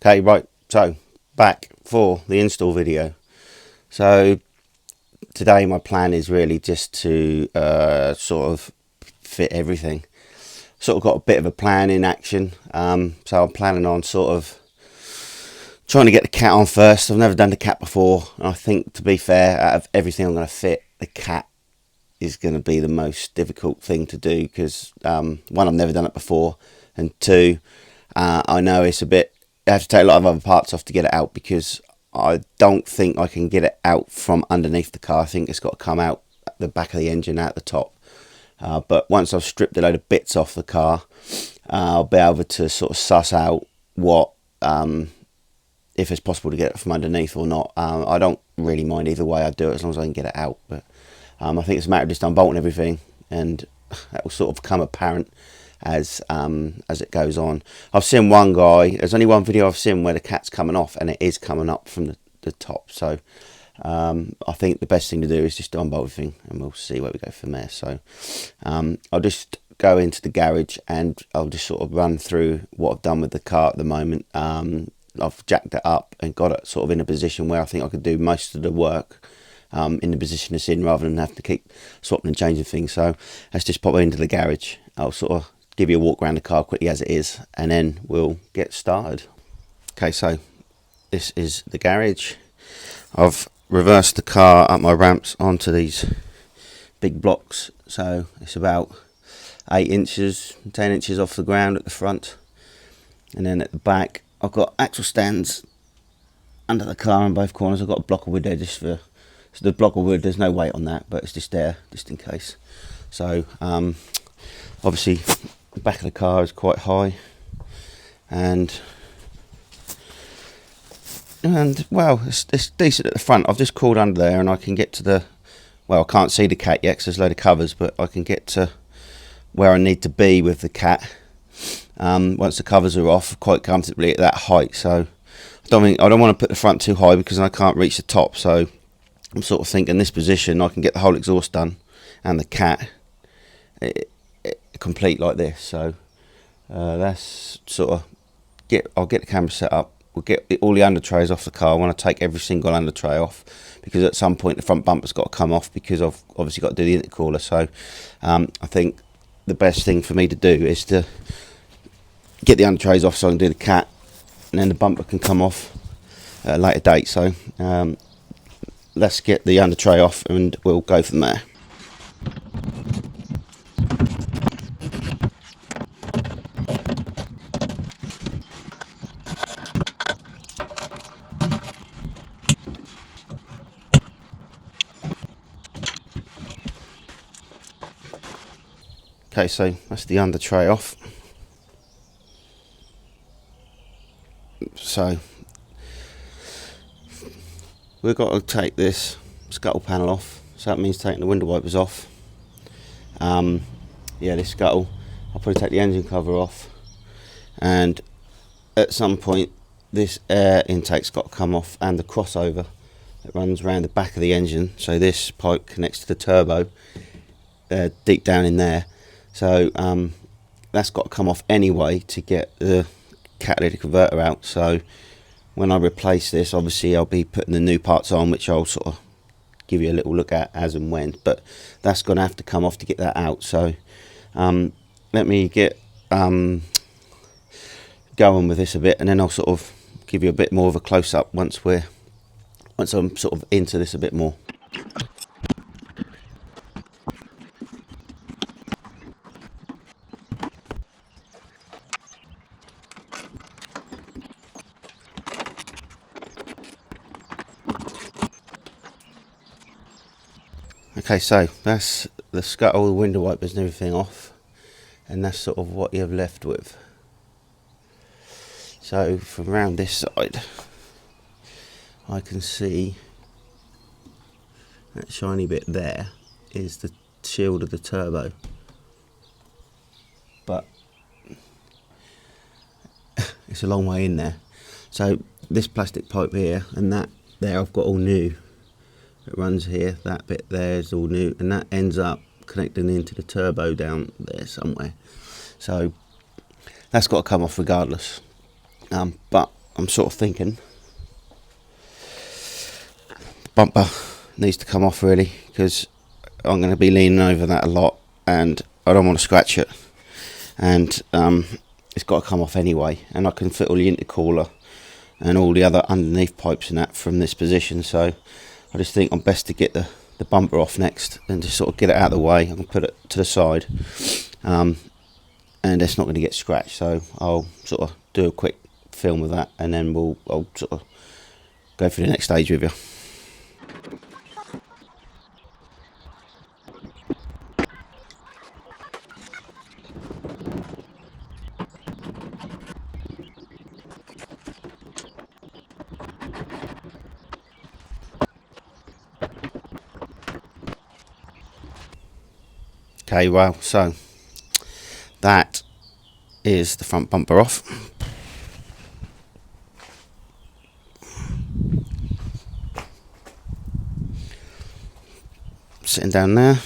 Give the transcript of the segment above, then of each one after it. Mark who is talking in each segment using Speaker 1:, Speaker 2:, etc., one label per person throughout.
Speaker 1: Okay, right, so back for the install video. So today my plan is really just to sort of fit everything. Sort of got a bit of a plan in action, so I'm planning on sort of trying to get the cat on first. I've never done the cat before, and I think, to be fair, out of everything I'm going to fit, the cat is going to be the most difficult thing to do because one, I've never done it before, and two, I know it's a bit, I have to take a lot of other parts off to get it out because I don't think I can get it out from underneath the car. I think it's got to come out the back of the engine, out the top. But once I've stripped a load of bits off the car, I'll be able to sort of suss out what, if it's possible to get it from underneath or not. I don't really mind either way I do it, as long as I can get it out. But I think it's a matter of just unbolting everything, and that will sort of become apparent as it goes on. I've seen one guy, there's only one video I've seen where the cat's coming off and it is coming up from the top. So I think the best thing to do is just to unbolt everything, and we'll see where we go from there. So I'll just go into the garage and I'll just sort of run through what I've done with the car at the moment. I've jacked it up and got it sort of in a position where I think I could do most of the work in the position it's in, rather than have to keep swapping and changing things. So let's just pop it into the garage. I'll sort of give you a walk around the car quickly as it is, and then we'll get started. Okay, so this is the garage. I've reversed the car up my ramps onto these big blocks, so it's about 8 inches, 10 inches off the ground at the front, and then at the back I've got axle stands under the car on both corners. I've got a block of wood there just for, so the block of wood, there's no weight on that, but it's just there just in case. So obviously the back of the car is quite high, and well, it's decent at the front. I've just crawled under there and I can get to the, well, I can't see the cat yet because there's a load of covers, but I can get to where I need to be with the cat once the covers are off quite comfortably at that height. So I don't want to put the front too high because I can't reach the top. So I'm sort of thinking this position I can get the whole exhaust done and the cat complete like this. So that's sort of I'll get the camera set up. We'll get all the under trays off the car. I want to take every single under tray off because at some point the front bumper's got to come off because I've obviously got to do the intercooler. So I think the best thing for me to do is to get the under trays off so I can do the cat, and then the bumper can come off at a later date. So let's get the under tray off and we'll go from there. Okay, so that's the under tray off. So we've got to take this scuttle panel off, so that means taking the window wipers off. Yeah, this scuttle, I'll probably take the engine cover off, and at some point this air intake's got to come off, and the crossover that runs around the back of the engine. So this pipe connects to the turbo deep down in there. So that's got to come off anyway to get the catalytic converter out. So when I replace this, obviously I'll be putting the new parts on, which I'll sort of give you a little look at as and when, but that's going to have to come off to get that out. So let me get going with this a bit, and then I'll sort of give you a bit more of a close-up once I'm sort of into this a bit more. Okay, so that's the scuttle, the window wipers and everything off, and that's sort of what you're left with. So from around this side I can see that shiny bit there is the shield of the turbo, but it's a long way in there. So this plastic pipe here and that there I've got all new. It runs here, that bit there is all new, and that ends up connecting into the turbo down there somewhere. So that's got to come off regardless. But I'm sort of thinking the bumper needs to come off really, because I'm going to be leaning over that a lot and I don't want to scratch it, and it's got to come off anyway, and I can fit all the intercooler and all the other underneath pipes and that from this position. So I just think I'm best to get the bumper off next and just sort of get it out of the way. I can put it to the side, and it's not going to get scratched. So I'll sort of do a quick film of that, and then I'll sort of go through the next stage with you. Okay, well, so that is the front bumper off. Sitting down there,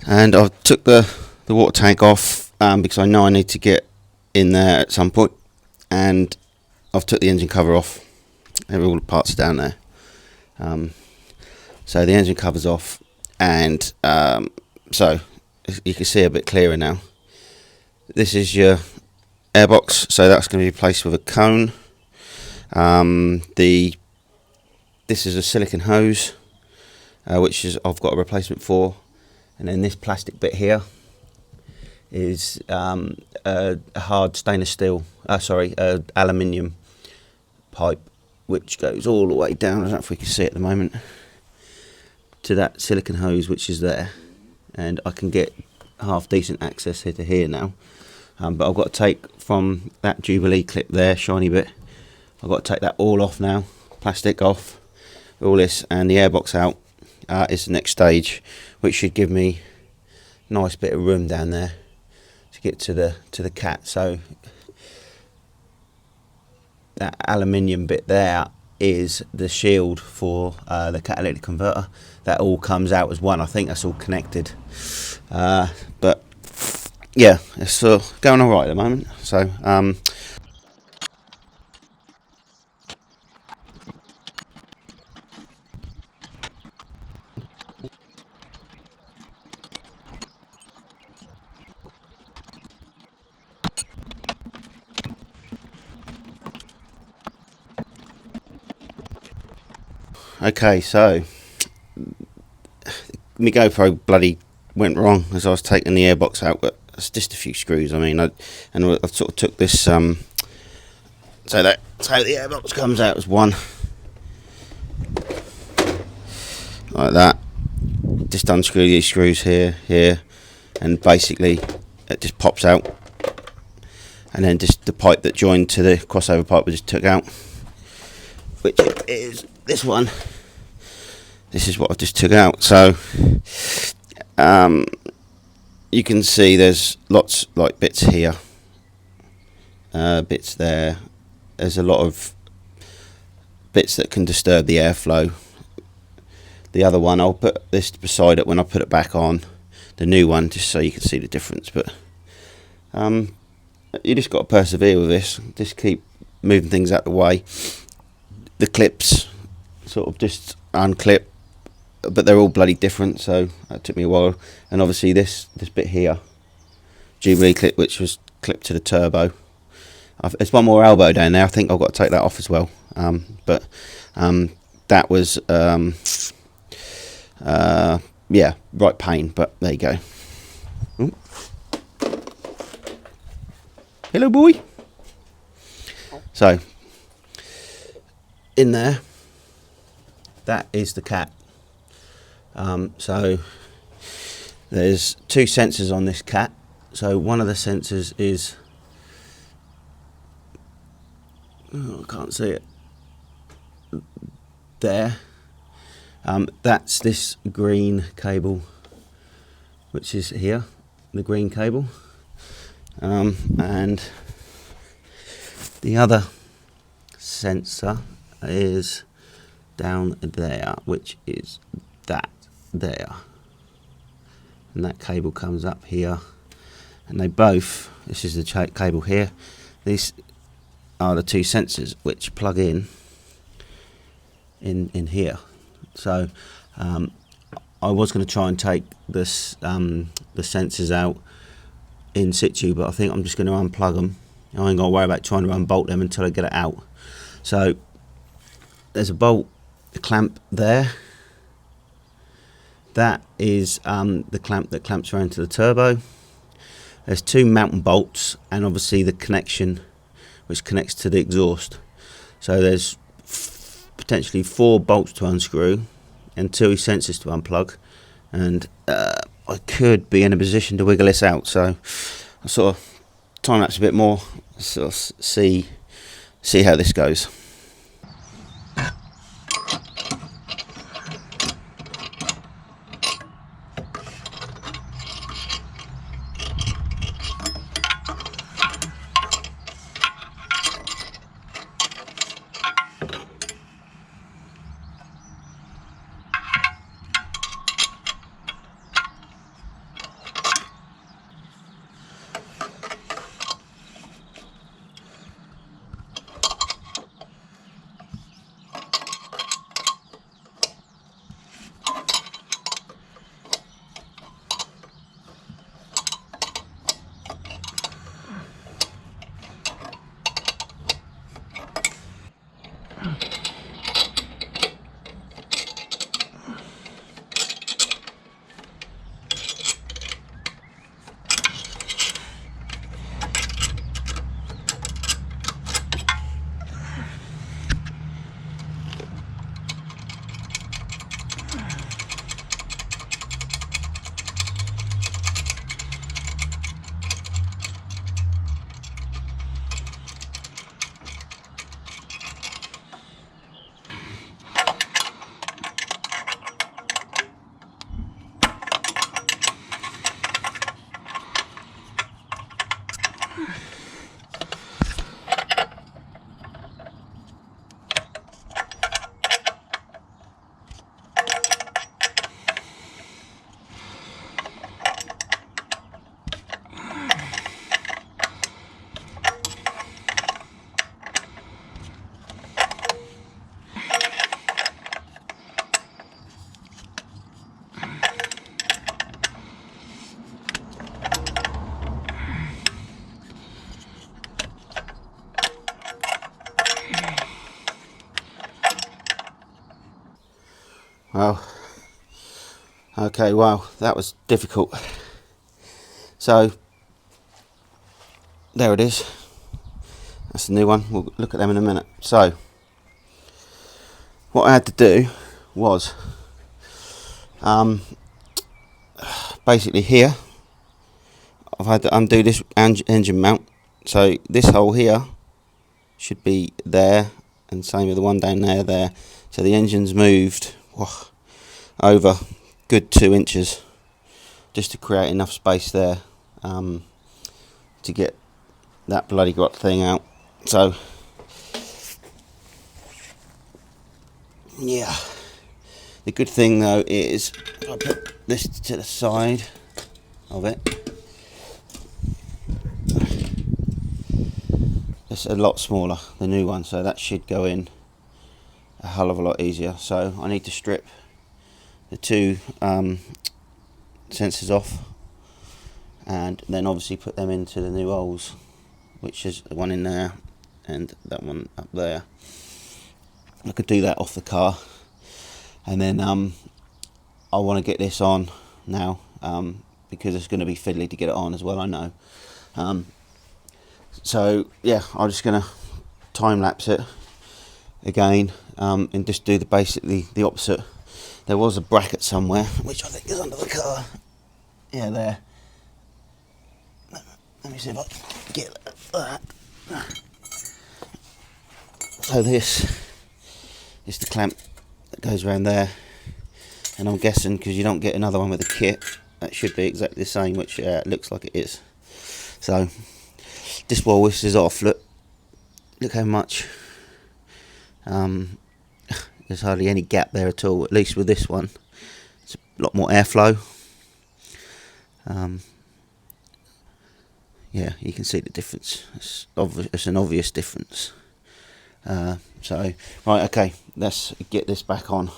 Speaker 1: and I've took the water tank off because I know I need to get in there at some point, and I've took the engine cover off. All the parts are down there, so the engine cover's off, and so you can see a bit clearer now. This is your airbox, so that's going to be replaced with a cone. This is a silicone hose, which is I've got a replacement for, and then this plastic bit here is a hard stainless steel, aluminium pipe, which goes all the way down. I don't know if we can see it at the moment, to that silicone hose which is there, and I can get half decent access here to here now, but I've got to take from that Jubilee clip there, shiny bit, I've got to take that all off now, plastic off, all this, and the airbox out. Is the next stage, which should give me a nice bit of room down there to get to the cat. So that aluminium bit there is the shield for the catalytic converter. That all comes out as one. I think that's all connected, but yeah, it's going all right at the moment. So okay, so my GoPro bloody went wrong as I was taking the airbox out, but it's just a few screws. I mean, I've sort of took this, so that's how the airbox comes out as one, like that. Just unscrew these screws here, and basically it just pops out, and then just the pipe that joined to the crossover pipe we just took out, which is this one. This is what I just took out. So you can see there's lots like bits here, bits there. There's a lot of bits that can disturb the airflow. The other one, I'll put this beside it when I put it back on, the new one, just so you can see the difference. But you just got to persevere with this. Just keep moving things out the way. The clips sort of just unclip, but they're all bloody different, so that took me a while. And obviously this bit here, Jubilee clip, which was clipped to the turbo. There's one more elbow down there. I think I've got to take that off as well. But that was yeah, right pain, but there you go. Ooh. Hello, boy. So in there, that is the cat. So there's two sensors on this cat. So one of the sensors is, oh, I can't see it there. That's this green cable, which is here, the green cable, and the other sensor is down there, which is that there, and that cable comes up here, and they both, this is the cable here, this are the two sensors which plug in here. So I was going to try and take this the sensors out in situ, but I think I'm just going to unplug them. I ain't going to worry about trying to unbolt them until I get it out. So there's a bolt, a clamp there. That is the clamp that clamps around to the turbo. There's two mounting bolts, and obviously the connection which connects to the exhaust. So there's potentially 4 bolts to unscrew and 2 sensors to unplug, and I could be in a position to wiggle this out. So I'll sort of time lapse a bit more, sort of see how this goes. Well, okay, wow, that was difficult. So there it is. That's the new one. We'll look at them in a minute. So what I had to do was basically here I've had to undo this engine mount. So this hole here should be there, and same with the one down there. So the engine's moved over good 2 inches just to create enough space there to get that bloody grot thing out. So yeah, the good thing though is if I put this to the side of it, it's a lot smaller, the new one, so that should go in a hell of a lot easier. So I need to strip the 2 sensors off, and then obviously put them into the new holes, which is the one in there and that one up there. I could do that off the car, and then I want to get this on now because it's going to be fiddly to get it on as well, I know. So yeah, I'm just going to time lapse it again and just do basically the opposite. There was a bracket somewhere which I think is under the car. Yeah, there. Let me see if I can get that. So this is the clamp that goes around there, and I'm guessing because you don't get another one with a kit, that should be exactly the same, which looks like it is. So just while this is off, look how much there's hardly any gap there at all. At least with this one, it's a lot more airflow. yeah, you can see the difference. It's an obvious difference. So right, okay, let's get this back on.